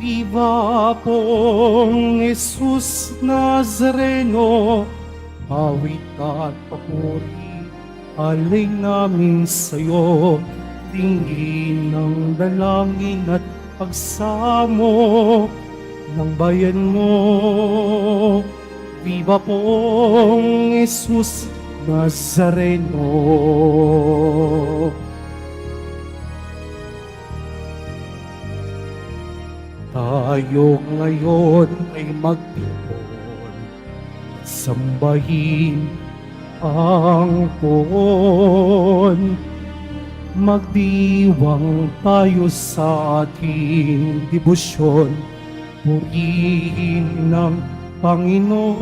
Viva pong Jesus Nazareno, awit at papuri, alay namin sa'yo, dinggin ng dalangin at pagsamo ng bayan mo. Viva pong Jesus Nazareno. Tayo ngayon ay magtipon, sambahin ang poon. Magdiwang tayo sa ating debosyon, purihin ng Panginoon.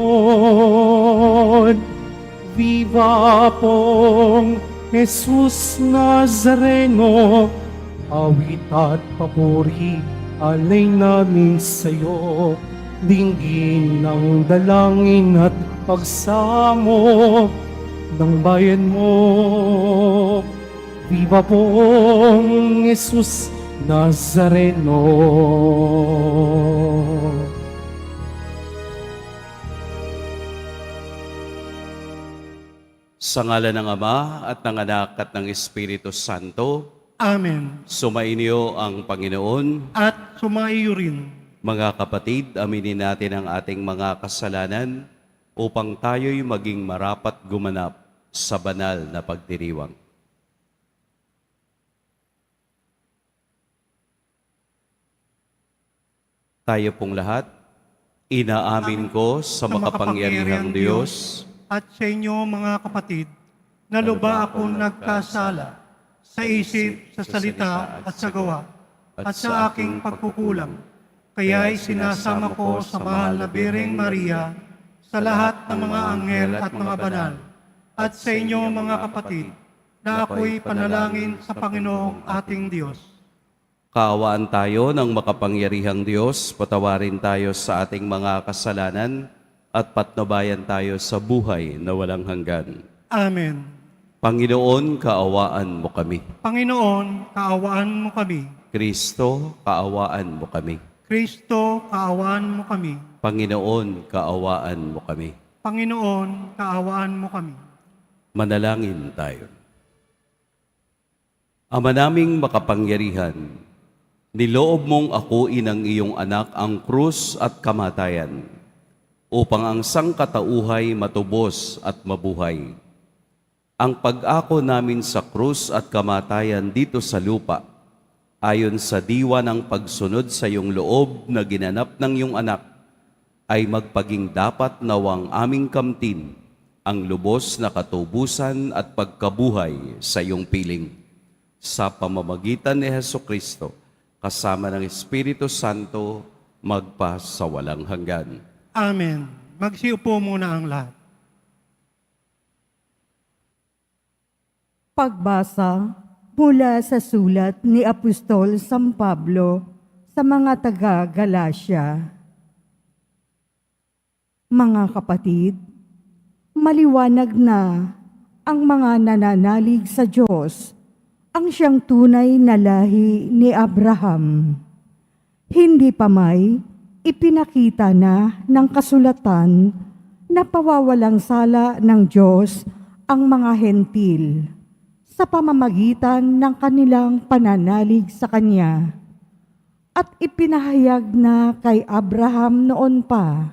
Viva pong Jesus Nazareno, awit at papuri, alay namin sa'yo, dinggin ng dalangin at pagsamo ng bayan mo. Viva pong Jesus Nazareno. Sa ngalan ng Ama at ng Anak at ng Espiritu Santo, Amen. sumainyo ang Panginoon. At sumaiyo rin. Mga kapatid, aminin natin ang ating mga kasalanan upang tayo'y maging marapat gumanap sa banal na pagdiriwang. Tayo pong lahat, inaamin ko sa makapangyarihang Diyos At sa inyo mga kapatid, na luba akong nagkasala sa isip, sa salita at sa gawa, at sa aking pagkukulang. Kaya'y sinasama ko sa mahal na Birheng Maria, sa lahat ng mga anghel at mga banal, at sa inyo mga kapatid, na ako'y panalangin sa Panginoong ating Diyos. Kaawaan tayo ng makapangyarihang Diyos, patawarin tayo sa ating mga kasalanan at patnubayan tayo sa buhay na walang hanggan. Amen. Panginoon, kaawaan mo kami. Panginoon, kaawaan mo kami. Kristo, kaawaan mo kami. Kristo, kaawaan mo kami. Panginoon, kaawaan mo kami. Panginoon, kaawaan mo kami. Manalangin tayo. Ama naming makapangyarihan, niloob mong akuin ang iyong anak ang krus at kamatayan, upang ang sangkatauhay matubos at mabuhay. Ang pag-ako namin sa krus at kamatayan dito sa lupa, ayon sa diwa ng pagsunod sa iyong loob na ginanap ng iyong anak, ay magpaging dapat nawang aming kamtin ang lubos na katubusan at pagkabuhay sa iyong piling. Sa pamamagitan ni Hesukristo, kasama ng Espiritu Santo, magpa sa walang hanggan. Amen. Magsiupo muna ang lahat. Pagbasa mula sa sulat ni Apostol San Pablo sa mga taga-Galacia. Mga kapatid, maliwanag na ang mga nananalig sa Diyos ang siyang tunay na lahi ni Abraham. Hindi pa may ipinakita na ng kasulatan na pawawalang sala ng Diyos ang mga hentil sa pamamagitan ng kanilang pananalig sa Kanya. At ipinahayag na kay Abraham noon pa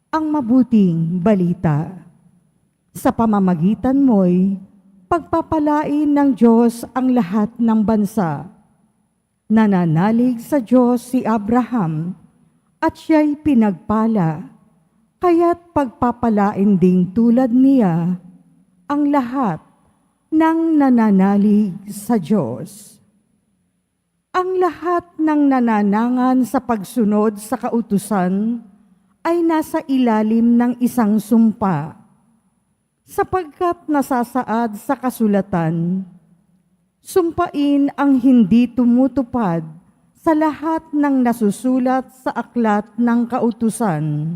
ang mabuting balita. Sa pamamagitan mo'y pagpapalain ng Diyos ang lahat ng bansa. Nananalig sa Diyos si Abraham at siya'y pinagpala, kaya't pagpapalain ding tulad niya ang lahat ng nananalig sa Diyos. Ang lahat ng nananangan sa pagsunod sa kautusan ay nasa ilalim ng isang sumpa, sapagkat nasasaad sa kasulatan, sumpain ang hindi tumutupad sa lahat ng nasusulat sa aklat ng kautusan.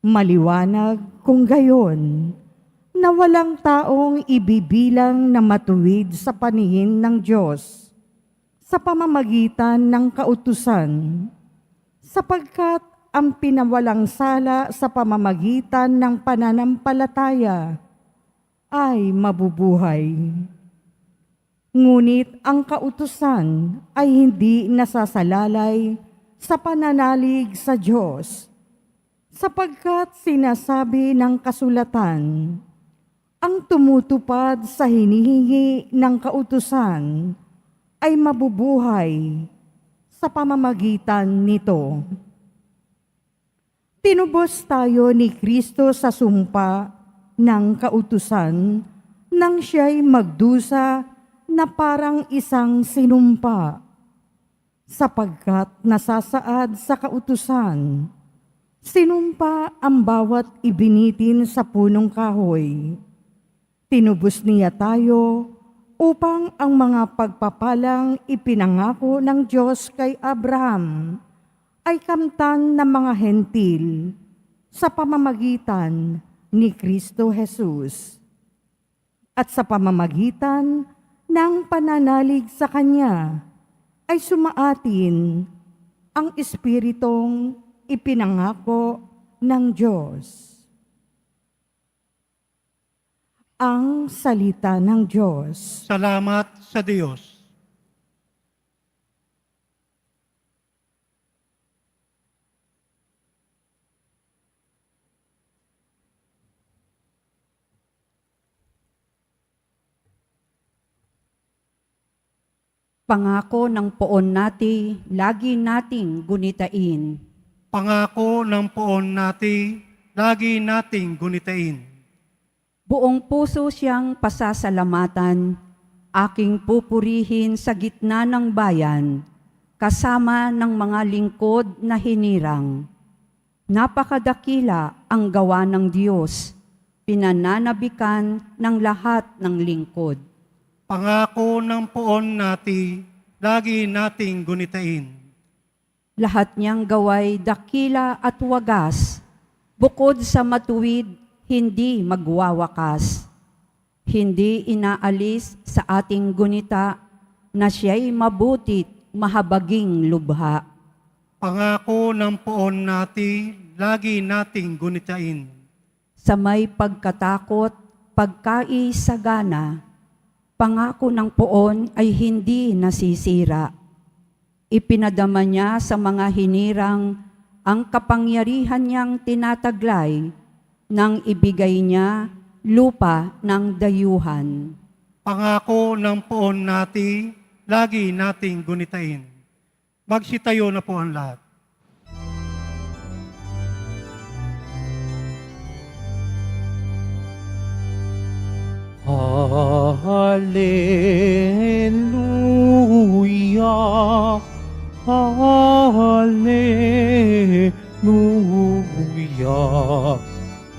Maliwanag kung gayon na walang taong ibibilang na matuwid sa paningin ng Diyos, sa pamamagitan ng kautusan, sapagkat ang pinawalang sala sa pamamagitan ng pananampalataya ay mabubuhay. Ngunit ang kautusan ay hindi nasasalalay sa pananalig sa Diyos, sapagkat sinasabi ng kasulatan, ang tumutupad sa hinihingi ng kautusan ay mabubuhay sa pamamagitan nito. Tinubos tayo ni Kristo sa sumpa ng kautusan nang siya'y magdusa na parang isang sinumpa, sapagkat nasasaad sa kautusan, sinumpa ang bawat ibinitin sa punong kahoy. Tinubos niya tayo upang ang mga pagpapalang ipinangako ng Diyos kay Abraham ay kamtan ng mga hentil sa pamamagitan ni Kristo Jesus. At sa pamamagitan ng pananalig sa Kanya ay sumaatin ang Espiritong ipinangako ng Diyos. Ang salita ng Diyos. Salamat sa Diyos. Pangako ng poon nati, lagi nating gunitain. Pangako ng poon nati, lagi nating gunitain. Buong puso siyang pasasalamatan, aking pupurihin sa gitna ng bayan, kasama ng mga lingkod na hinirang. Napakadakila ang gawa ng Diyos, pinananabikan ng lahat ng lingkod. Pangako ng poon nati, lagi nating gunitain. Lahat niyang gaway dakila at wagas, bukod sa matuwid, hindi magwawakas. Hindi inaalis sa ating gunita na siya'y mabutit, mahabaging lubha. Pangako ng poon nati, lagi nating gunitain. Sa may pagkatakot, pagkaisagana, pangako ng poon ay hindi nasisira. Ipinadama niya sa mga hinirang ang kapangyarihan niyang tinataglay nang ibigay niya lupa ng dayuhan. Pangako ng poon nati, lagi nating gunitain. Magsitayo na po ang lahat. Hallelujah, Hallelujah,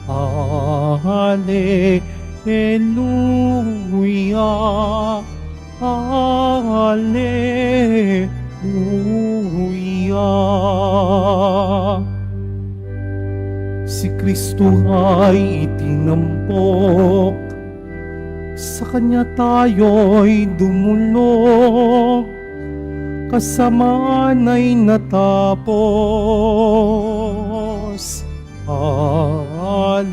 Hallelujah, Hallelujah. Si Kristo ay itinampok, sa Kanya tayo'y dumulog, kasamaan ay natapos. Hallelujah,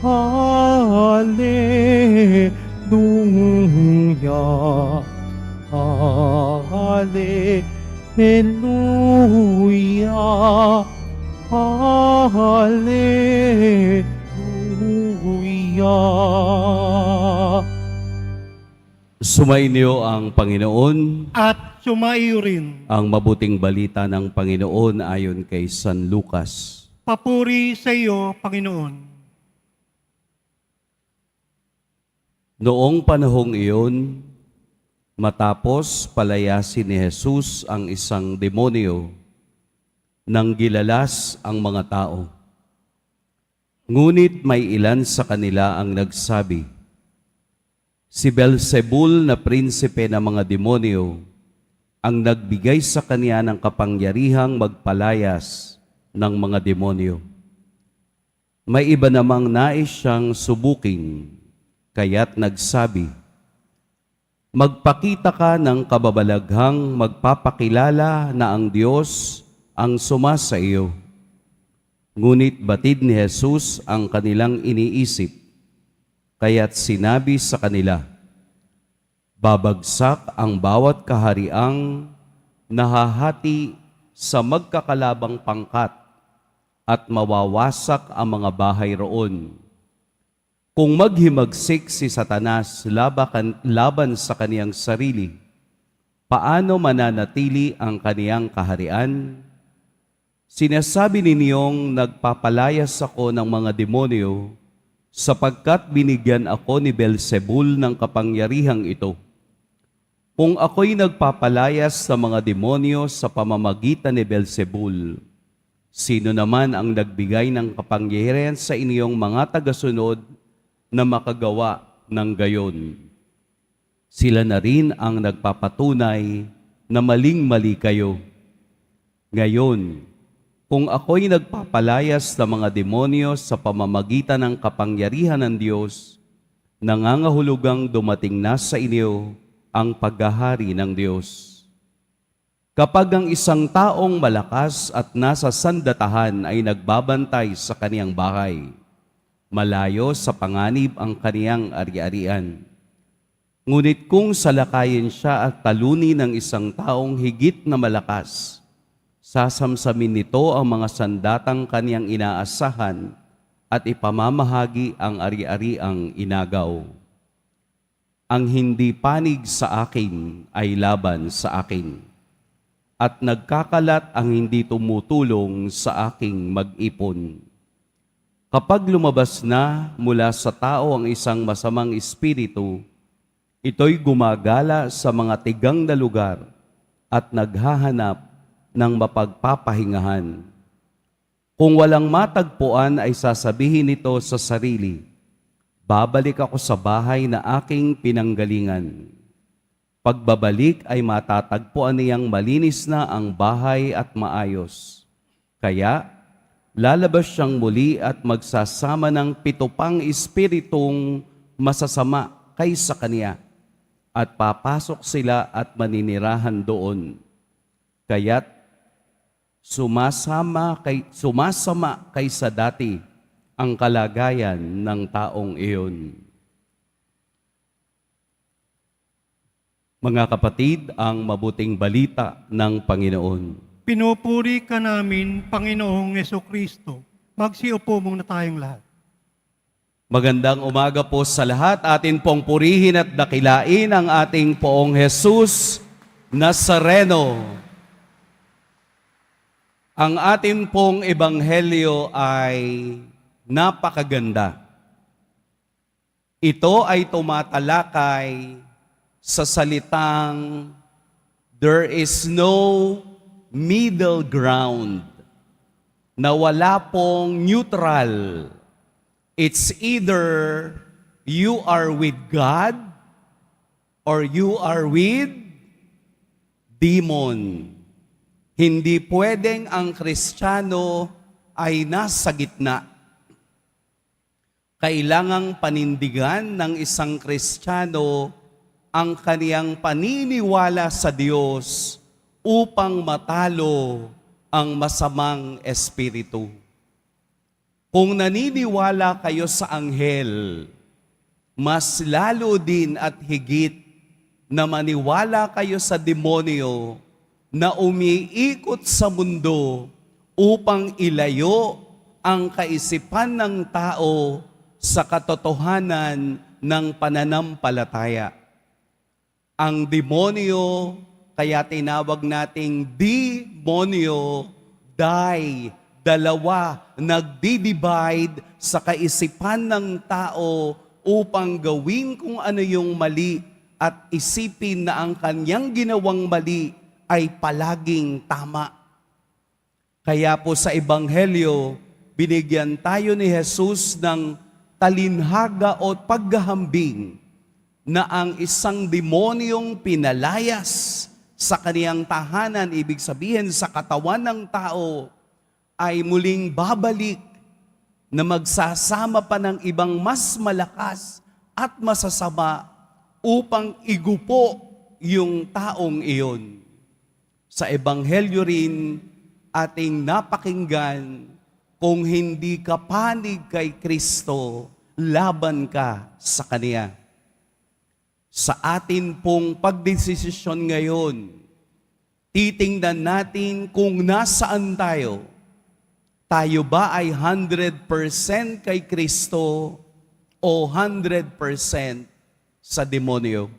Hallelujah, Hallelujah, Hallelujah. Sumainyo ang Panginoon. At sumaiyo rin. Ang mabuting balita ng Panginoon ayon kay San Lucas. Papuri sa iyo, Panginoon. Noong panahong iyon, matapos palayasin ni Jesus ang isang demonyo, nang gilalas ang mga tao. Ngunit may ilan sa kanila ang nagsabi, si Beelzebul na prinsipe ng mga demonyo ang nagbigay sa kanya ng kapangyarihang magpalayas ng mga demonyo. May iba namang nais siyang subuking, kaya't nagsabi, "Magpakita ka ng kababalaghang magpapakilala na ang Diyos ang sumasa iyo." Ngunit batid ni Jesus ang kanilang iniisip, kaya't sinabi sa kanila, "Babagsak ang bawat kahariang nahahati sa magkakalabang pangkat at mawawasak ang mga bahay roon. Kung maghimagsik si Satanas laban sa kaniyang sarili, paano mananatili ang kaniyang kaharian? Sinasabi ninyong nagpapalayas ako ng mga demonyo sapagkat binigyan ako ni Beelzebul ng kapangyarihang ito. Kung ako'y nagpapalayas sa mga demonyo sa pamamagitan ni Beelzebul, sino naman ang nagbigay ng kapangyarihan sa inyong mga tagasunod na makagawa ng gayon? Sila na rin ang nagpapatunay na maling-mali kayo. Ngayon, kung ako'y nagpapalayas ng mga demonyo sa pamamagitan ng kapangyarihan ng Diyos, nangangahulugang dumating na sa inyo ang paghahari ng Diyos. Kapag ang isang taong malakas at nasa sandatahan ay nagbabantay sa kaniyang bahay, malayo sa panganib ang kaniyang ari-arian. Ngunit kung salakayin siya at talunin ng isang taong higit na malakas, sasamsamin nito ang mga sandatang kaniyang inaasahan at ipamamahagi ang ari-ariang inagaw. Ang hindi panig sa akin ay laban sa akin, at nagkakalat ang hindi tumutulong sa aking mag-ipon. Kapag lumabas na mula sa tao ang isang masamang espiritu, ito'y gumagala sa mga tigang na lugar at naghahanap ng mapagpapahingahan. Kung walang matagpuan ay sasabihin nito sa sarili, "Babalik ako sa bahay na aking pinanggalingan." Pagbabalik ay matatagpuan niyang malinis na ang bahay at maayos. Kaya, lalabas siyang muli at magsasama ng 7 pang espiritong masasama kaysa kaniya, at papasok sila at maninirahan doon. Kaya't sumasama kaysa dati ang kalagayan ng taong iyon. Mga kapatid, ang mabuting balita ng Panginoon. Pinupuri ka namin, Panginoong Yesukristo. Magsiupo muna tayong lahat. Magandang umaga po sa lahat. Atin pong purihin at dakilain ang ating Poong Jesus Nazareno. Ang ating pong ebanghelyo ay napakaganda. Ito ay tumatalakay sa salitang, "There is no middle ground," na wala pong neutral. It's either you are with God or you are with demon. Hindi pwedeng ang Kristiyano ay nasa gitna. Kailangang panindigan ng isang Kristiyano ang kaniyang paniniwala sa Diyos upang matalo ang masamang espiritu. Kung naniniwala kayo sa anghel, mas lalo din at higit na maniwala kayo sa demonyo na umiikot sa mundo upang ilayo ang kaisipan ng tao sa katotohanan ng pananampalataya. Ang demonyo, kaya tinawag nating demonyo, dalawa, nagdi-divide sa kaisipan ng tao upang gawin kung ano yung mali at isipin na ang kanyang ginawang mali ay palaging tama. Kaya po sa Ebanghelyo, binigyan tayo ni Jesus ng talinhaga o paghahambing na ang isang demonyong pinalayas sa kaniyang tahanan, ibig sabihin sa katawan ng tao, ay muling babalik na magsasama pa ng ibang mas malakas at masasama upang igupo yung taong iyon. Sa Ebanghelyo rin ating napakinggan, kung hindi ka panig kay Kristo, laban ka sa Kaniya. Sa atin pong pagdesisyon ngayon, titingnan natin kung nasaan tayo. Tayo ba ay 100% kay Kristo o 100% sa demonyo?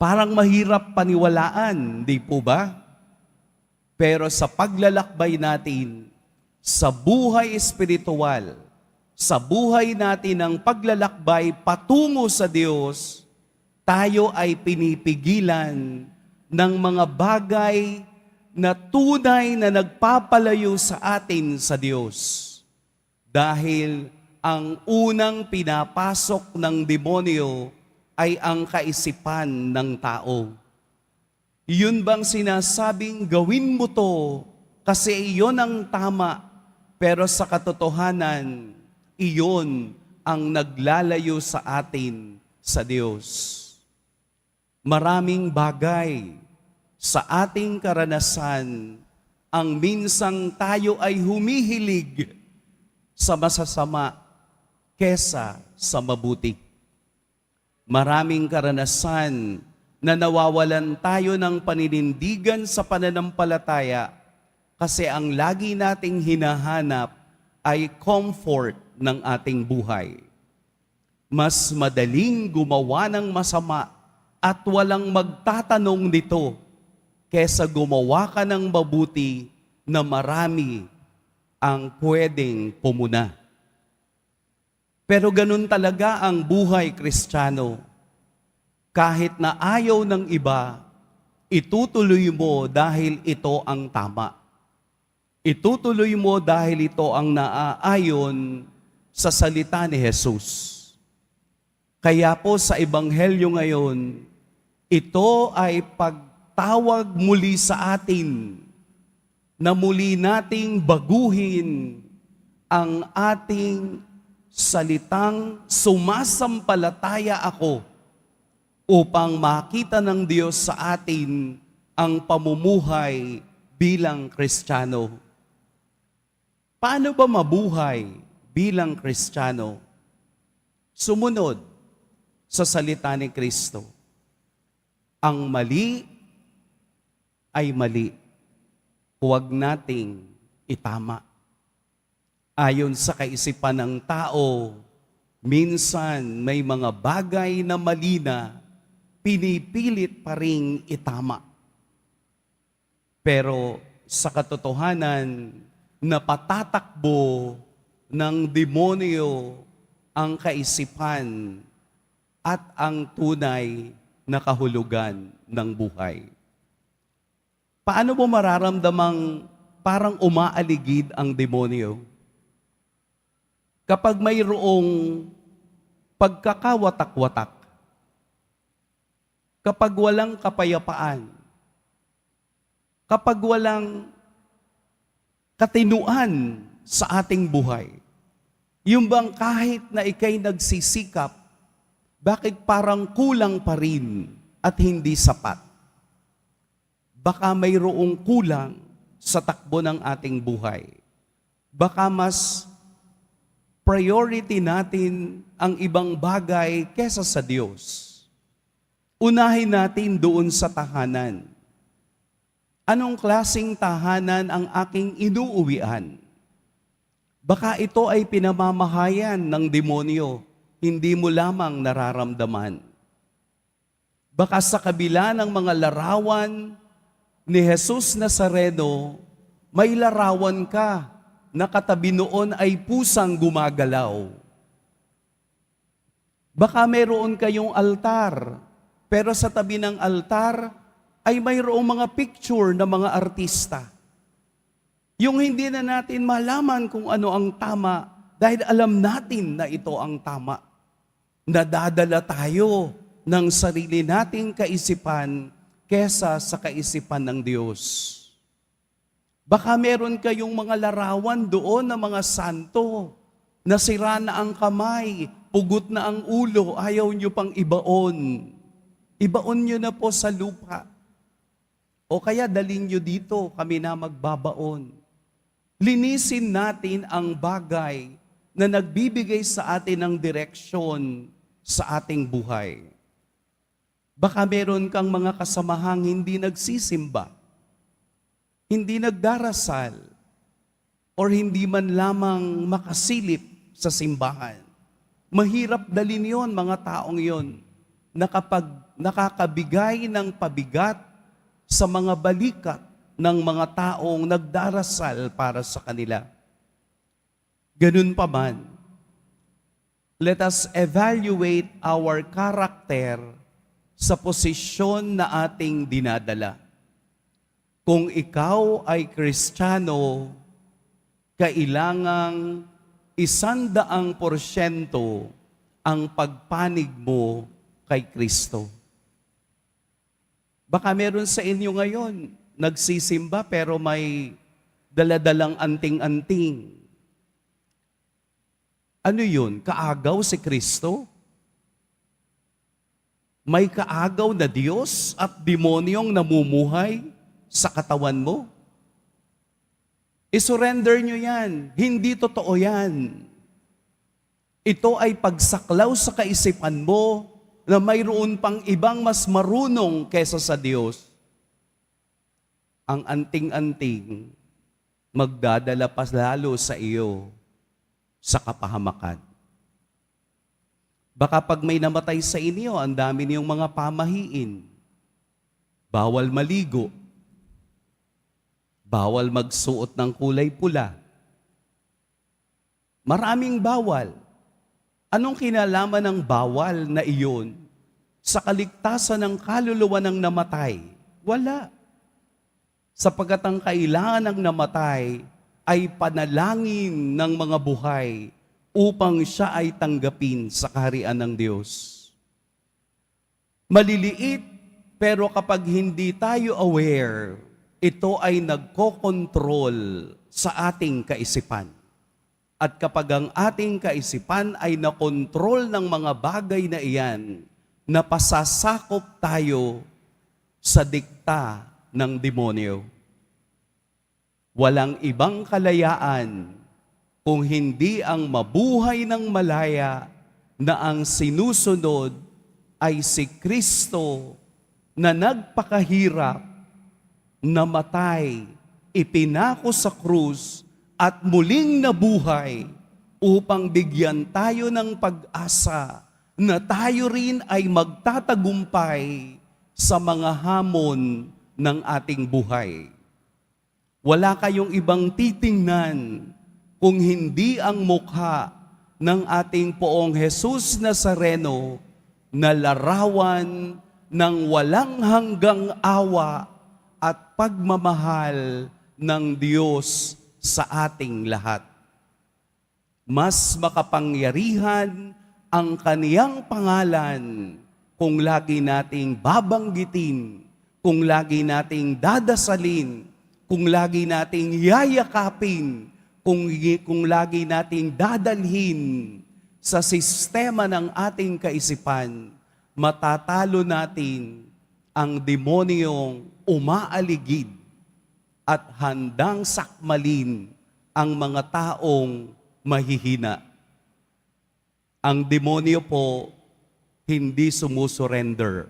Parang mahirap paniwalaan, di po ba? Pero sa paglalakbay natin, sa buhay espiritual, sa buhay natin ng paglalakbay patungo sa Diyos, tayo ay pinipigilan ng mga bagay na tunay na nagpapalayo sa atin sa Diyos. Dahil ang unang pinapasok ng demonyo ay ang kaisipan ng tao. Yun bang sinasabing gawin mo to kasi iyon ang tama, pero sa katotohanan, iyon ang naglalayo sa atin sa Diyos. Maraming bagay sa ating karanasan ang minsang tayo ay humihilig sa masasama kesa sa mabuti. Maraming karanasan na nawawalan tayo ng paninindigan sa pananampalataya kasi ang lagi nating hinahanap ay comfort ng ating buhay. Mas madaling gumawa ng masama at walang magtatanong nito kesa gumawa ka ng mabuti na marami ang pwedeng pumuna. Pero ganun talaga ang buhay Kristiyano. Kahit na ayaw ng iba, itutuloy mo dahil ito ang tama. Itutuloy mo dahil ito ang naaayon sa salita ni Jesus. Kaya po sa Ebanghelyo ngayon, ito ay pagtawag muli sa atin na muli nating baguhin ang ating salitang sumasampalataya ako upang makita ng Diyos sa atin ang pamumuhay bilang Kristiyano. Paano ba mabuhay bilang Kristiyano? Sumunod sa salita ni Kristo. Ang mali ay mali. Huwag nating itama. Ayon sa kaisipan ng tao, minsan may mga bagay na mali na pinipilit pa ring itama. Pero sa katotohanan, napatatakbo ng demonyo ang kaisipan at ang tunay na kahulugan ng buhay. Paano mo mararamdamang parang umaaligid ang demonyo? Kapag mayroong pagkakawatak-watak, kapag walang kapayapaan, kapag walang katinuan sa ating buhay, yung bang kahit na ikay nagsisikap, bakit parang kulang pa rin at hindi sapat? Baka mayroong kulang sa takbo ng ating buhay. Baka mas priority natin ang ibang bagay kesa sa Diyos. Unahin natin doon sa tahanan. Anong klaseng tahanan ang aking inuuwian? Baka ito ay pinamamahayan ng demonyo, hindi mo lamang nararamdaman. Baka sa kabila ng mga larawan ni Jesus Nazareno, may larawan ka na katabi noon ay pusang gumagalaw. Baka mayroon kayong altar, pero sa tabi ng altar ay mayroong mga picture ng mga artista. Yung hindi na natin malaman kung ano ang tama dahil alam natin na ito ang tama. Nadadala tayo ng sarili nating kaisipan kesa sa kaisipan ng Diyos. Baka meron kayong mga larawan doon ng mga santo na sira na ang kamay pugot na ang ulo, ayaw nyo pang ibaon. Ibaon nyo na po sa lupa. O kaya dalhin nyo dito, kami na magbabaon. Linisin natin ang bagay na nagbibigay sa atin ng direksyon sa ating buhay. Baka meron kang mga kasamahang hindi nagsisimba, hindi nagdarasal, or hindi man lamang makasilip sa simbahan. Mahirap dalhin yon, mga taong yon, na kapag nakakabigay ng pabigat sa mga balikat ng mga taong nagdarasal para sa kanila. Ganun pa man, let us evaluate our character sa posisyon na ating dinadala. Kung ikaw ay Kristiyano, kailangang 100% ang pagpanig mo kay Kristo. Baka meron sa inyo ngayon, nagsisimba pero may daladalang anting-anting. Ano yun? Kaagaw si Kristo? May kaagaw na Diyos at demonyong namumuhay sa katawan mo? I-surrender nyo yan. Hindi totoo yan. Ito ay pagsaklaw sa kaisipan mo na mayroon pang ibang mas marunong kesa sa Diyos. Ang anting-anting magdadala pa lalo sa iyo sa kapahamakan. Baka pag may namatay sa inyo, ang dami niyong mga pamahiin. Bawal maligo. Bawal magsuot ng kulay pula. Maraming bawal. Anong kinalaman ng bawal na iyon sa kaligtasan ng kaluluwa ng namatay? Wala. Sapagkat ang kailangan ng namatay ay panalangin ng mga buhay upang siya ay tanggapin sa kaharian ng Diyos. Maliliit, pero kapag hindi tayo aware, ito ay nagkokontrol sa ating kaisipan. At kapag ang ating kaisipan ay nakontrol ng mga bagay na iyan, napasasakop tayo sa dikta ng demonyo. Walang ibang kalayaan kung hindi ang mabuhay ng malaya na ang sinusunod ay si Kristo na nagpakahirap, namatay, ipinako sa krus at muling nabuhay upang bigyan tayo ng pag-asa na tayo rin ay magtatagumpay sa mga hamon ng ating buhay. Wala kayong ibang titingnan kung hindi ang mukha ng ating Poong Jesus Nazareno na larawan ng walang hanggang awa at pagmamahal ng Diyos sa ating lahat. Mas makapangyarihan ang kaniyang pangalan kung lagi nating babanggitin, kung lagi nating dadasalin, kung lagi nating yayakapin, kung lagi nating dadalhin sa sistema ng ating kaisipan, matatalo natin ang demonyong umaaligid at handang sakmalin ang mga taong mahihina. Ang demonyo po hindi sumusurrender.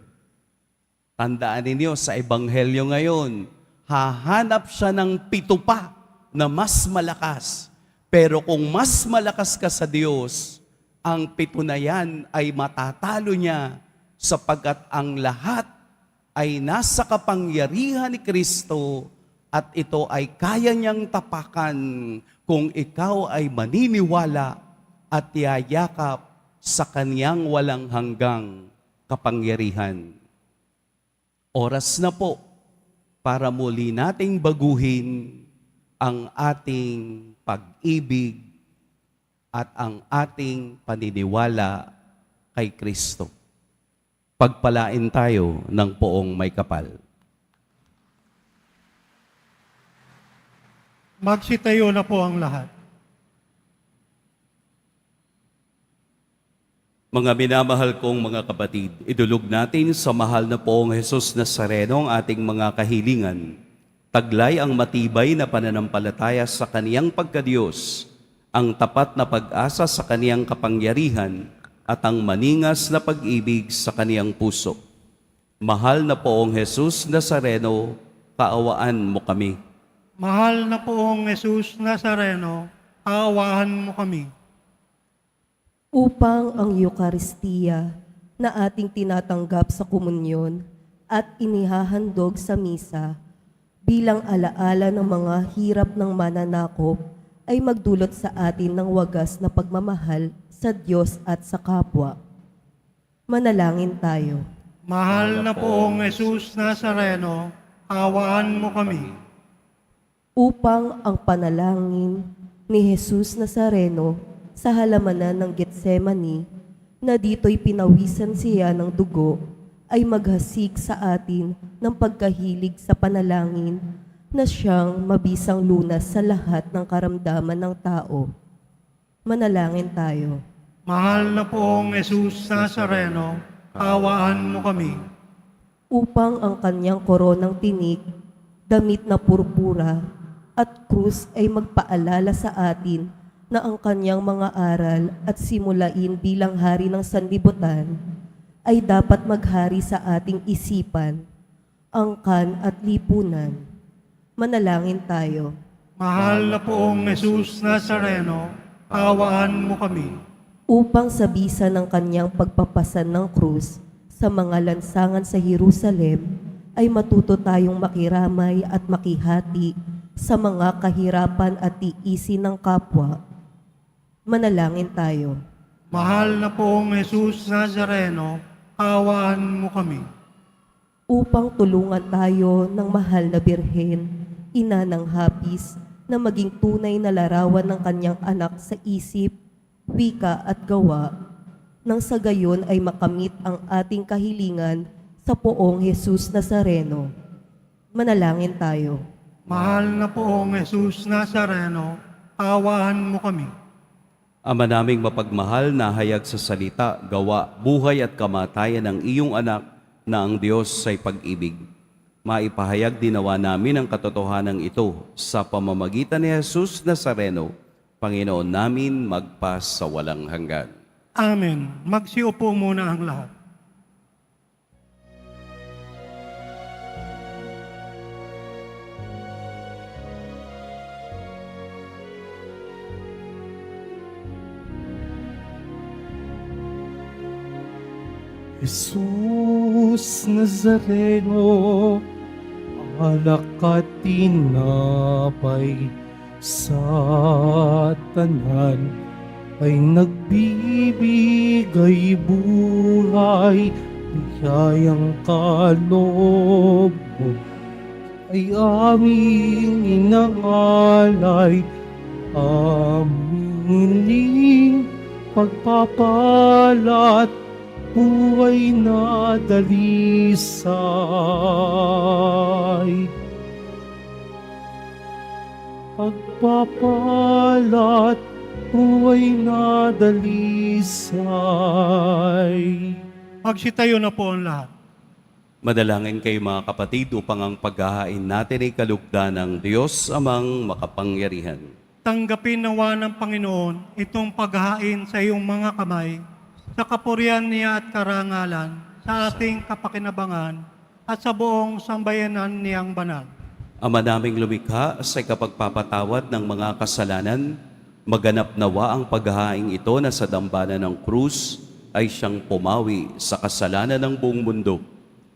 Tandaan ninyo sa Ebanghelyo ngayon, hahanap siya ng 7 pa na mas malakas. Pero kung mas malakas ka sa Diyos, ang 7 na yan ay matatalo niya sapagkat ang lahat ay nasa kapangyarihan ni Kristo at ito ay kaya niyang tapakan kung ikaw ay maniniwala at yayakap sa kaniyang walang hanggang kapangyarihan. Oras na po para muli nating baguhin ang ating pag-ibig at ang ating paniniwala kay Kristo. Pagpalain tayo ng poong may kapal. Magsitayo na po ang lahat. Mga minamahal kong mga kapatid, idulog natin sa mahal na poong Jesus Nazareno ang ating mga kahilingan. Taglay ang matibay na pananampalataya sa kaniyang pagkadiyos, ang tapat na pag-asa sa kaniyang kapangyarihan, at ang maningas na pag-ibig sa kaniyang puso. Mahal na poong Jesus Nazareno, kaawaan mo kami. Mahal na poong Jesus Nazareno, kaawaan mo kami. Upang ang Eukaristiya na ating tinatanggap sa komunyon at inihahandog sa misa bilang alaala ng mga hirap ng mananakop ay magdulot sa atin ng wagas na pagmamahal sa Diyos at sa kapwa. Manalangin tayo. Mahal na poong Jesus Nazareno, kaawaan mo kami. Upang ang panalangin ni Jesus Nazareno sa halamanan ng Getsemani, na dito'y pinawisan siya ng dugo, ay maghasik sa atin ng pagkahilig sa panalangin na siyang mabisang lunas sa lahat ng karamdaman ng tao. Manalangin tayo. Mahal na poong Jesus Nazareno, kaawaan mo kami. Upang ang kanyang koronang tinik, damit na purpura, at krus ay magpaalala sa atin na ang kanyang mga aral at simulain bilang hari ng sanlibutan ay dapat maghari sa ating isipan, angkan at lipunan. Manalangin tayo. Mahal na poong Jesus Nazareno, kaawaan mo kami. Upang sa bisa ng kanyang pagpapasan ng krus sa mga lansangan sa Jerusalem, ay matuto tayong makiramay at makihati sa mga kahirapan at tiisin ng kapwa. Manalangin tayo. Mahal na poong Jesus Nazareno, kaawaan mo kami. Upang tulungan tayo ng mahal na Birhen, ina ng hapis, na maging tunay na larawan ng kanyang anak sa isip, wika at gawa, nang sa gayon ay makamit ang ating kahilingan sa poong Jesus Nazareno. Manalangin tayo. Mahal na poong Jesus Nazareno, kaawaan mo kami. Ama naming mapagmahal na hayag sa salita, gawa, buhay at kamatayan ng iyong anak na ang Diyos ay pag-ibig. Maipahayag dinawa namin ang katotohanan ito sa pamamagitan ni Jesus Nazareno, Panginoon namin magpas sa walang hanggan. Amen. Magsiupo muna ang lahat. Jesus Nazareno, alak at tinapay sa tanan ay nagbibigay buhay, biyayang kaloob mo ay aming inangalay, aming pagpapalat buhay na dalisay. Pagpapalat buhay na dalisay. Magsitayo na po ang lahat. Madalangin kayo mga kapatid upang ang paghahain natin ay kalugdan ng Diyos amang makapangyarihan. Tanggapin nawa ng Panginoon itong paghahain sa iyong mga kamay, sa kapurihan niya at karangalan, sa ating kapakinabangan, at sa buong sambayanan niyang banal. Ama naming lumikha sa kapagpapatawad ng mga kasalanan, maganap nawa ang paghahain ito na sa dambana ng krus ay siyang pumawi sa kasalanan ng buong mundo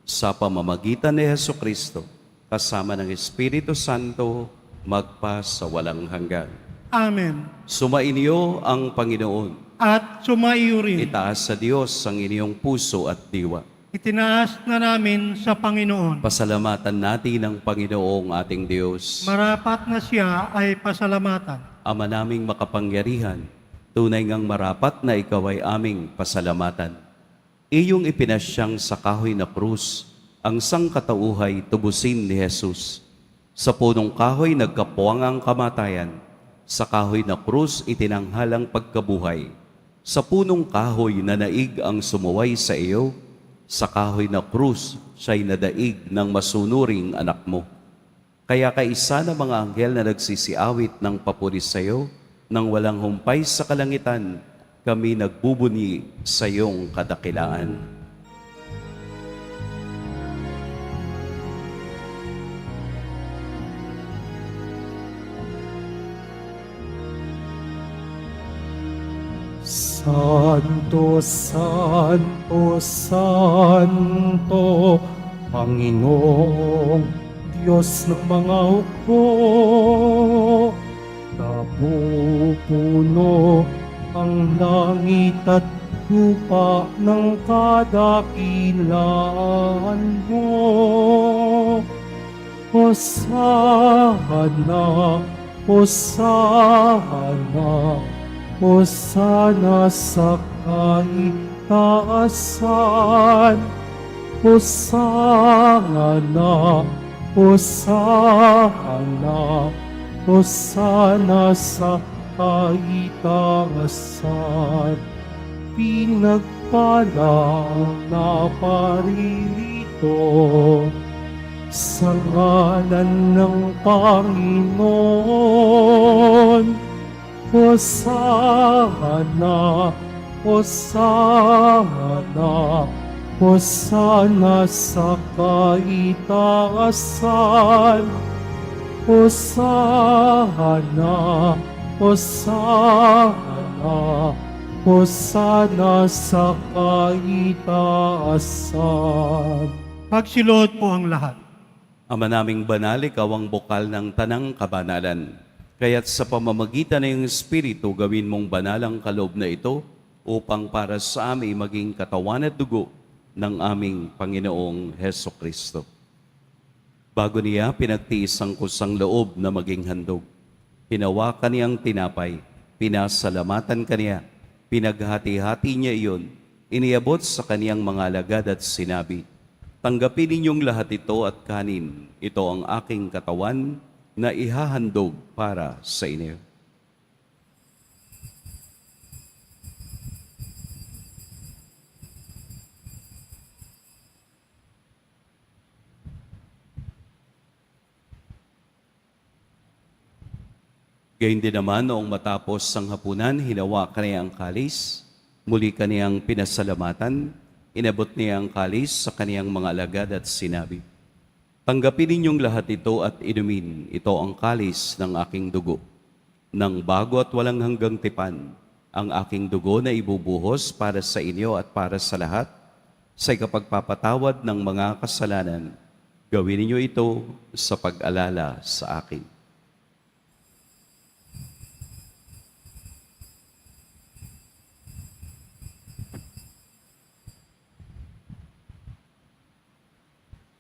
sa pamamagitan ni Hesukristo, kasama ng Espiritu Santo, magpas sa walang hanggan. Amen. Sumainyo ang Panginoon. At sumaiyo rin. Itaas sa Diyos ang inyong puso at diwa. Itinaas na namin sa Panginoon. Pasalamatan natin ang Panginoong ating Diyos. Marapat na siya ay pasalamatan. Ama naming makapangyarihan, tunay ngang marapat na ikaw ay aming pasalamatan. Iyong ipinasyang sa kahoy na krus, ang sangkatauhay tubusin ni Jesus. Sa punong kahoy nagkapuwang ang kamatayan, sa kahoy na krus itinanghalang pagkabuhay. Sa punong kahoy na naig ang sumuway sa iyo, sa kahoy na krus siya'y nadaig ng masunuring anak mo. Kaya kaisa ng mga anghel na nagsisiawit ng papuri sa iyo, nang walang humpay sa kalangitan, kami nagbubuni sa iyong kadakilaan. Santo, Santo, Santo, Panginoong Diyos ng mga hukbo, napupuno ang langit at lupa ng kadakilaan mo. Hosana, Hosana, Hosana sa kaitaasan. Hosana, Hosana, Hosana sa kaitaasan. Pinagpalang na paririto sa ngalan ng Panginoon. Hosana, Hosana, Hosana sa kaitaasan. Hosana, Hosana, Hosana sa kaitaasan. Pagsiluhod po ang lahat. Ama naming banal, ikaw ang bukal ng tanang kabanalan. Kaya't sa pamamagitan ng Espiritu, gawin mong banal ang kaloob na ito upang para sa amin maging katawan at dugo ng aming Panginoong Heso Kristo. Bago niya pinagtiis ang kusang loob na maging handog, hinawakan niyang tinapay, pinasalamatan kaniya, pinaghati-hati niya iyon, iniabot sa kaniyang mga alagad at sinabi, "Tanggapin ninyong lahat ito at kanin, ito ang aking katawan na ihahandog para sa inyo." Gayun din naman, noong matapos ang hapunan, hinawakan niya ang kalis, muli kaniyang pinasalamatan, inabot niya ang kalis sa kaniyang mga alagad at sinabi, "Tanggapin ninyong lahat ito at inumin, ito ang kalis ng aking dugo. Nang bago at walang hanggang tipan, ang aking dugo na ibubuhos para sa inyo at para sa lahat, sa ikapagpapatawad ng mga kasalanan. Gawin ninyo ito sa pag-alala sa akin."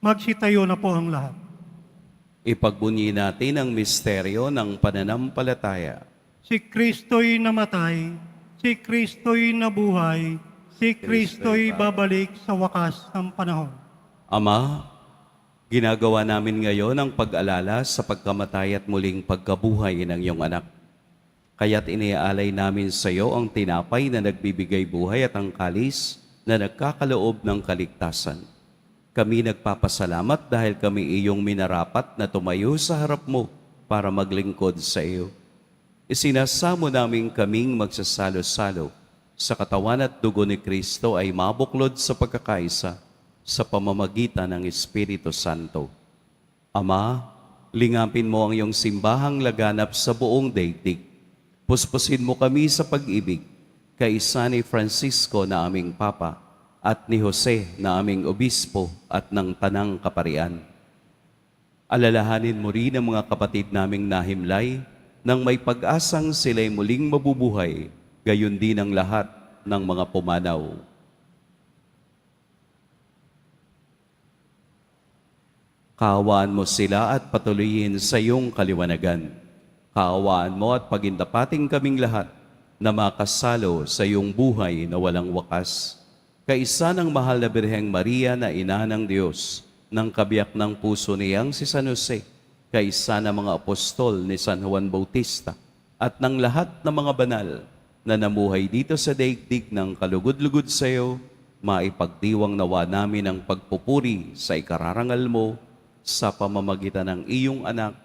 Magsitayo na po ang lahat. Ipagbunyi natin ang misteryo ng pananampalataya. Si Kristo'y namatay, si Kristo'y nabuhay, si Kristo'y babalik sa wakas ng panahon. Ama, ginagawa namin ngayon ang pag-alala sa pagkamatay at muling pagkabuhay ng iyong anak. Kaya't iniaalay namin sa iyo ang tinapay na nagbibigay buhay at ang kalis na nagkakaloob ng kaligtasan. Kami nagpapasalamat dahil kami iyong minarapat na tumayo sa harap mo para maglingkod sa iyo. Isinasamo namin kaming magsasalo-salo sa katawan at dugo ni Kristo ay mabuklod sa pagkakaisa sa pamamagitan ng Espiritu Santo. Ama, lingapin mo ang iyong simbahang laganap sa buong daigdig. Puspusin mo kami sa pag-ibig, kaisa ni Francisco na aming Papa, at ni Jose na aming obispo at ng tanang kaparian. Alalahanin mo rin ang mga kapatid naming nahimlay nang may pag-asang sila'y muling mabubuhay, gayon din ang lahat ng mga pumanaw. Kaawaan mo sila at patuloyin sa iyong kaliwanagan. Kaawaan mo at pagindapating kaming lahat na makasalo sa iyong buhay na walang wakas. Kaisa ng mahal na Birheng Maria na ina ng Diyos, ng kabiyak ng puso niyang si San Jose, kaisa ng mga apostol ni San Juan Bautista, at ng lahat ng mga banal, na namuhay dito sa daigdig ng kalugod-lugod sa iyo, maipagdiwang nawa namin ang pagpupuri sa ikararangal mo sa pamamagitan ng iyong anak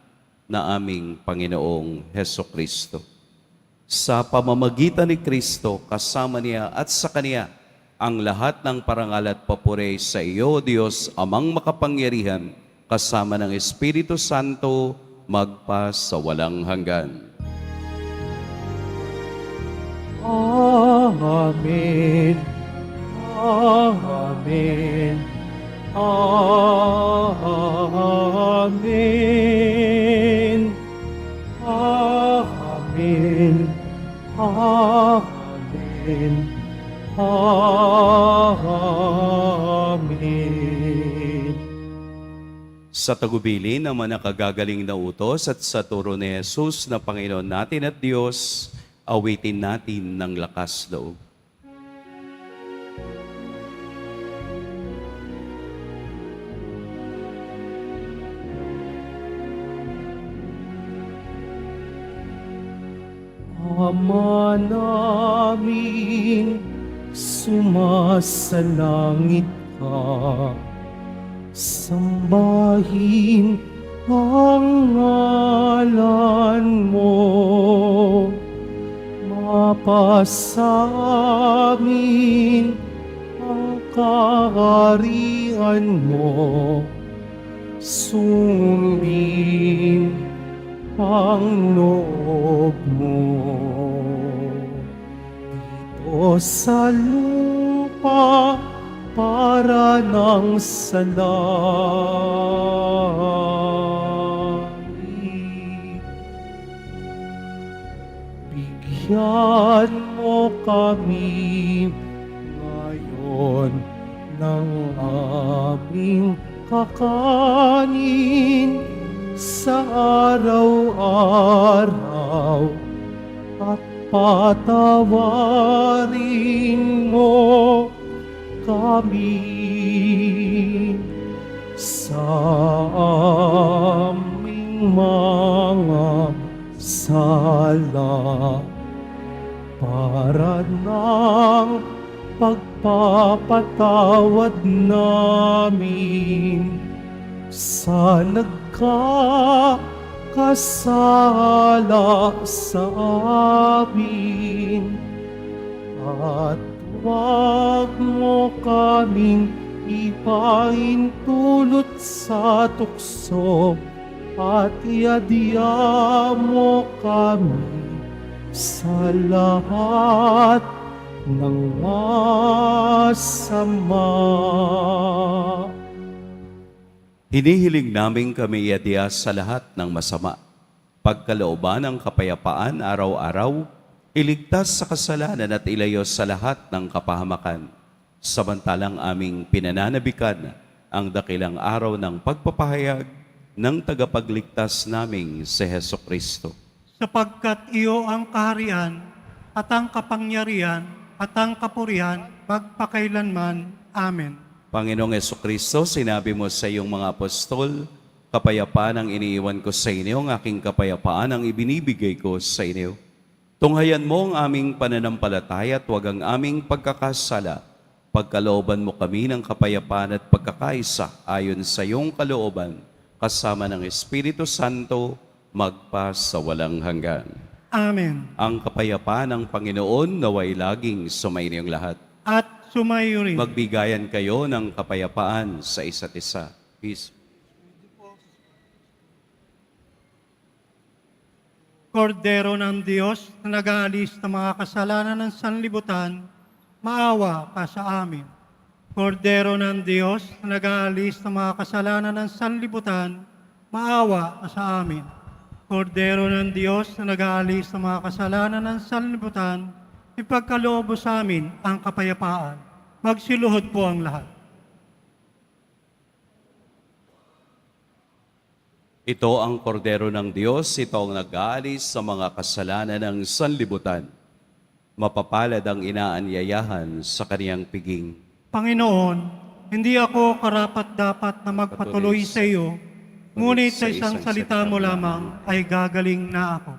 na aming Panginoong Heso Kristo. Sa pamamagitan ni Kristo, kasama niya at sa Kaniya, ang lahat ng parangal at papuri sa iyo, Diyos, Amang makapangyarihan, kasama ng Espiritu Santo, magpa sa walang hanggan. Amen. Amen. Amen. Amen. Amen. Amen. Sa tagubilin ng mga nakagagaling na utos at sa turo ni Jesus na Panginoon natin at Diyos, awitin natin ng lakas loob. Ama namin, sumasalangit ka. Sambahin ang ngalan mo. Mapasamin ang kaharian mo. Sundin ang loob mo. Dito sa lupa para ng sa langit. Bigyan mo kami ngayon ng aming kakanin sa araw-araw at patawarin mo kami sa aming mga sala para ng pagpapatawad namin sa nagkakasala sa amin, at huwag mo kaming ipaintulot sa tukso, at iadya mo kami sa lahat ng masama. Hinihiling namin kami iadya sa lahat ng masama. Pagkalooban ng kapayapaan araw-araw, iligtas sa kasalanan at ilayo sa lahat ng kapahamakan. Samantalang aming pinananabikan ang dakilang araw ng pagpapahayag ng tagapagligtas naming si Heso Kristo. Sapagkat iyo ang kaharian at ang kapangyarihan at ang kapurihan magpakailanman. Amen. Panginoong Jesucristo, sinabi mo sa iyong mga apostol, kapayapaan ang iniiwan ko sa inyo, ang aking kapayapaan ang ibinibigay ko sa inyo. Tunghayan mo ang aming pananampalataya at huwag ang aming pagkakasala. Pagkalooban mo kami ng kapayapaan at pagkakaisa ayon sa iyong kalooban, kasama ng Espiritu Santo, magpa sa walang hanggan. Amen. Ang kapayapaan ng Panginoon naway laging sumainiyong lahat. At sumayo rin. Magbigayan kayo ng kapayapaan sa isa't isa. Peace. Kordero ng Diyos na nag-aalis ng mga kasalanan ng sanlibutan, maawa ka sa amin. Kordero ng Diyos na nag-aalis ng mga kasalanan ng sanlibutan, maawa ka sa amin. Kordero ng Diyos na nag-aalis ng mga kasalanan ng sanlibutan, ipagkaloob sa amin ang kapayapaan. Magsiluhod po ang lahat. Ito ang kordero ng Diyos, ito ang nag-aalis sa mga kasalanan ng sanlibutan. Mapapalad ang inaanyayahan sa kaniyang piging. Panginoon, hindi ako karapat-dapat na magpatuloy sa iyo, ngunit sa isang salita mo lamang ay gagaling na ako.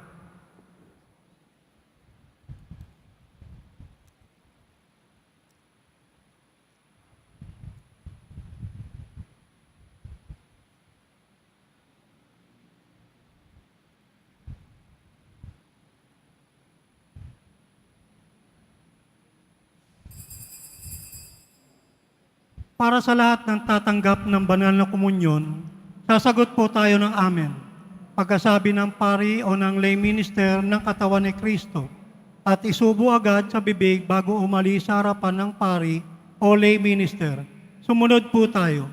Para sa lahat ng tatanggap ng banal na komunyon, sasagot po tayo ng amen. Pagkasabi ng pari o ng lay minister ng katawan ni Kristo at isubo agad sa bibig bago umalis sa harapan ng pari o lay minister. Sumunod po tayo.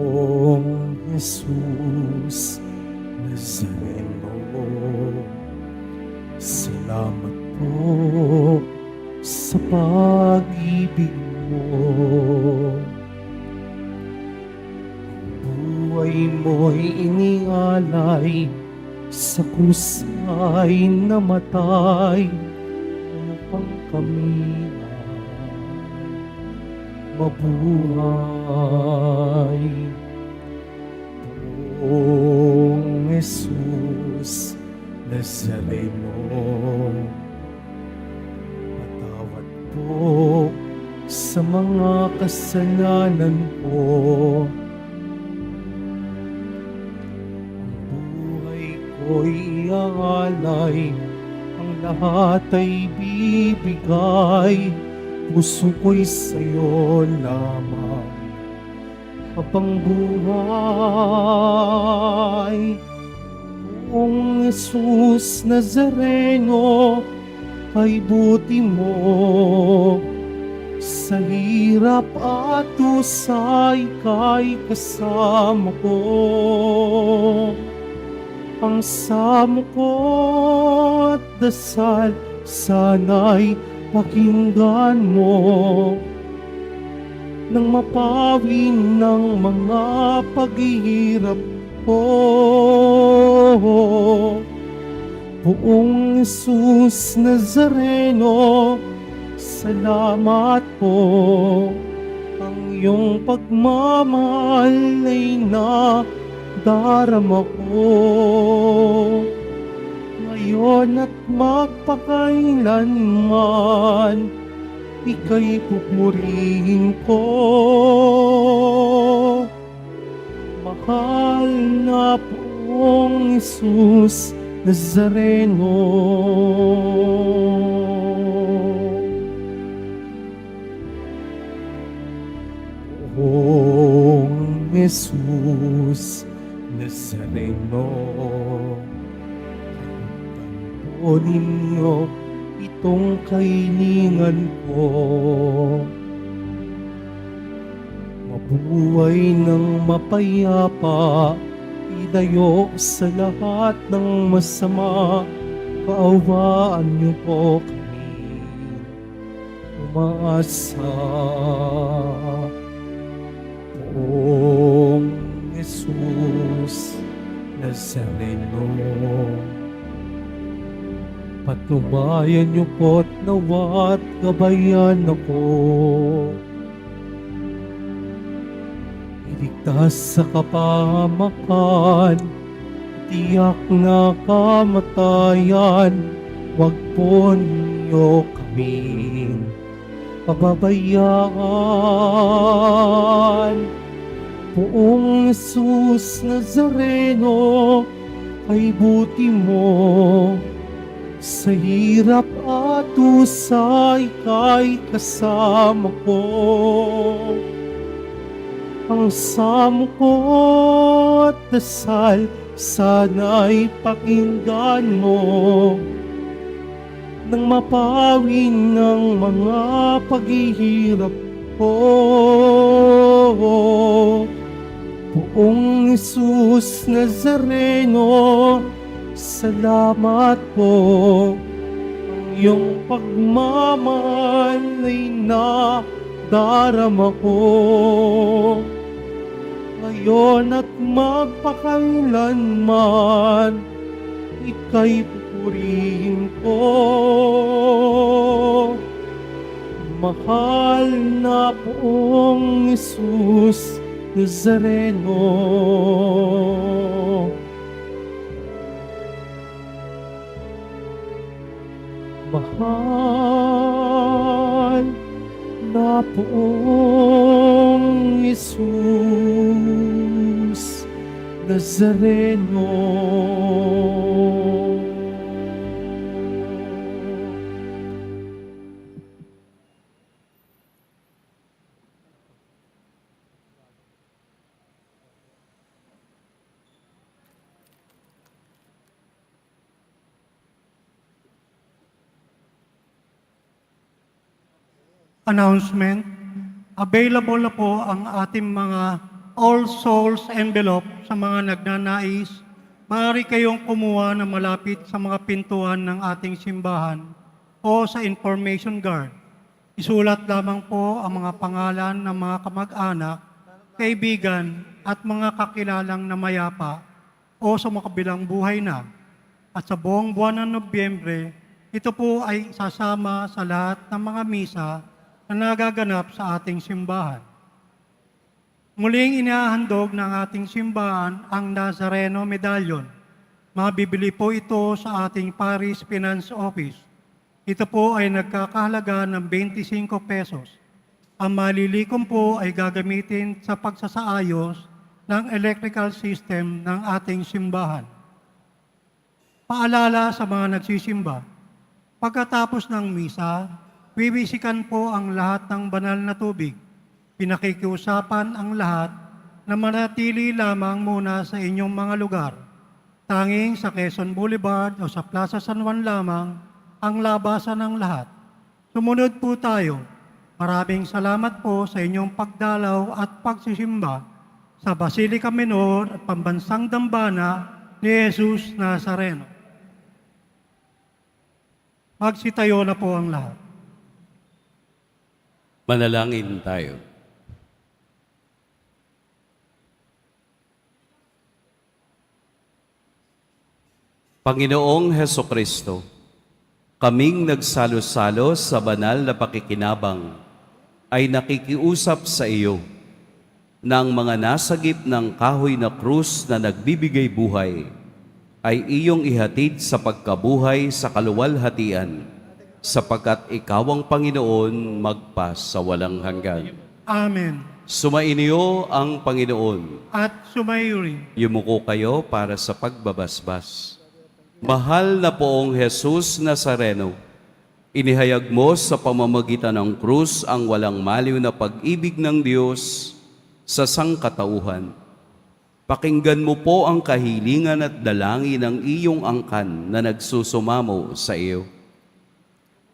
Poong Jesus Nazareno, salamat po sa pag-ibig mo. Ang buhay mo'y inialay, sa krus ay namatay, upang kami mabuhay. Poong Jesus Nazareno, patawad po sa mga kasalanan ko. Ang buhay ko'y iaalay, ang lahat ay bibigay. Puso ko'y sa'yo lamang habang buhay. Poong Jesus Nazareno, ay buti mo. Sa hirap at usay kay kasama ko. Ang samo ko at dasal sana'y pakinggan mo, nang mapawi ng mga paghihirap ko. Poong Jesus Nazareno, salamat po. Ang iyong pagmamahal ay nadarama ko. Ngayon at magpakailanman, ika'y pupurihin ko. Mahal na Poong Jesus Nazareno. Poong Jesus Nazareno, o ninyo itong kahilingan ko. Mabuhay ng mapayapa, ilayo sa lahat ng masama. Kaawaan niyo po kami umaasa. Poong Jesus Nazareno, patnubayan niyo po't nawat gabayan ako. Iligtas sa kapahamakan, tiyak na kamatayan. Huwag po ninyo kaming pababayaan. Poong Jesus Nazareno, ay buti mo. Sa hirap at usay kay kasama ko. Ang samo ko at dasal sana'y pakinggan mo, nang mapawi ng mga paghihirap ko. Poong Jesus Nazareno, salamat po. Ang iyong pagmamahal ay darama ko, ngayon at magpakailanman, ika'y pupurihin ko. Mahal na Poong Jesus Nazareno, mahal na Poong Jesus Nazareno. Announcement, available na po ang ating mga All Souls envelope sa mga nagnanais. Maaari kayong kumuha na malapit sa mga pintuan ng ating simbahan o sa information guard. Isulat lamang po ang mga pangalan ng mga kamag-anak, kaibigan at mga kakilalang na mayapa o sa makabilang buhay na. At sa buong buwan ng Nobyembre, ito po ay sasama sa lahat ng mga misa na nagaganap sa ating simbahan. Muling inahandog ng ating simbahan ang Nazareno Medallion. Mabibili po ito sa ating Parish Finance Office. Ito po ay nagkakahalaga ng 25 pesos. Ang malilikom po ay gagamitin sa pagsasaayos ng electrical system ng ating simbahan. Paalala sa mga nagsisimba, pagkatapos ng misa, bibisikan po ang lahat ng banal na tubig. Pinakikiusapan ang lahat na manatili lamang muna sa inyong mga lugar. Tanging sa Quezon Boulevard o sa Plaza San Juan lamang ang labasan ng lahat. Sumunod po tayo. Maraming salamat po sa inyong pagdalaw at pagsisimba sa Basilica Minor at Pambansang Dambana ni Jesus Nazareno. Magsitayo na po ang lahat. Manalangin tayo. Panginoong Heso Kristo, kaming nagsalo-salo sa banal na pakikinabang ay nakikiusap sa iyo na ang mga nasagip ng kahoy na krus na nagbibigay buhay ay iyong ihatid sa pagkabuhay sa kaluwalhatian, sapagkat ikaw ang Panginoon magpas sa walang hanggan. Amen. Sumainyo ang Panginoon. At sumayo rin. Yumuko kayo para sa pagbabasbas. Mahal na Poong Jesus Nazareno, inihayag mo sa pamamagitan ng krus ang walang maliw na pag-ibig ng Diyos sa sangkatauhan. Pakinggan mo po ang kahilingan at dalangin ng iyong angkan na nagsusumamo sa iyo.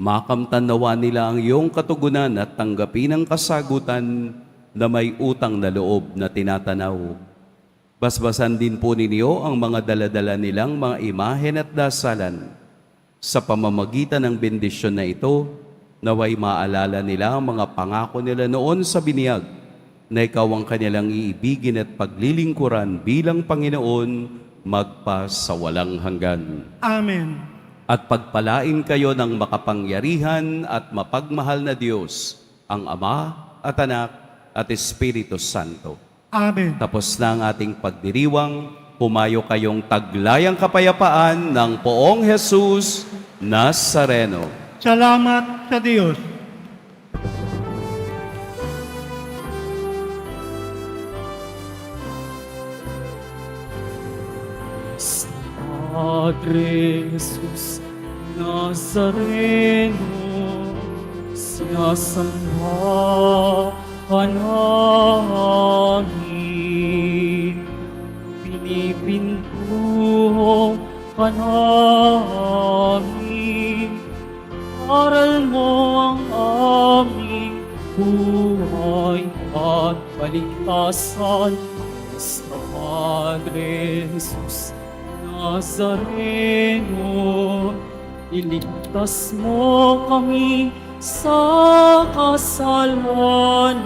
Makamtan nawa nila ang iyong katugunan at tanggapin ang kasagutan na may utang na loob na tinatanaw. Basbasan din po ninyo ang mga daladala nilang mga imahen at dasalan. Sa pamamagitan ng bendisyon na ito, naway maalala nila ang mga pangako nila noon sa biniyag na ikaw ang kanilang iibigin at paglilingkuran bilang Panginoon magpas sa walang hanggan. Amen. At pagpalain kayo ng makapangyarihan at mapagmahal na Diyos, ang Ama at Anak at Espiritu Santo. Amen. Tapos na ang ating pagdiriwang, humayo kayong taglayang kapayapaan ng Poong Jesus Nazareno. Salamat sa Diyos. Padre Jesus Nazareno, sinasamba ka namin, pinipintuho ka namin, aral mo ang aming buhay at kaligtasan. Sa Padre Jesus Nazareno, iligtas mo kami sa kasalanan.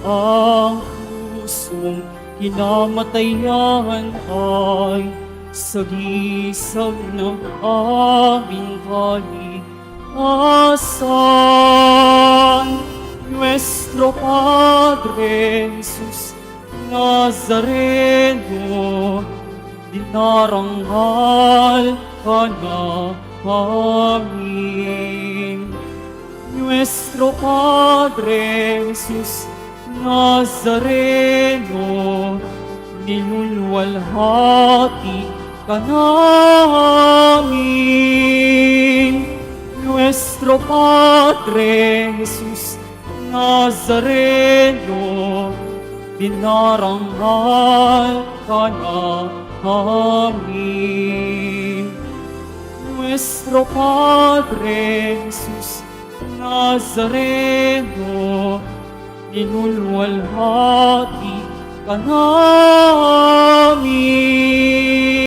Ang pusong kinamatayan ay sagisag ng aming kalikasan. Nuestro Padre Jesus Nazareno, dinarangal ka na amin. Nuestro Padre Jesus Nazareno, nilulwalhati ka namin. Nuestro Padre Jesus Nazareno, dinarangal ka na amin. Nuestro Padre Jesus Nazareno, inulwalhati ka namin.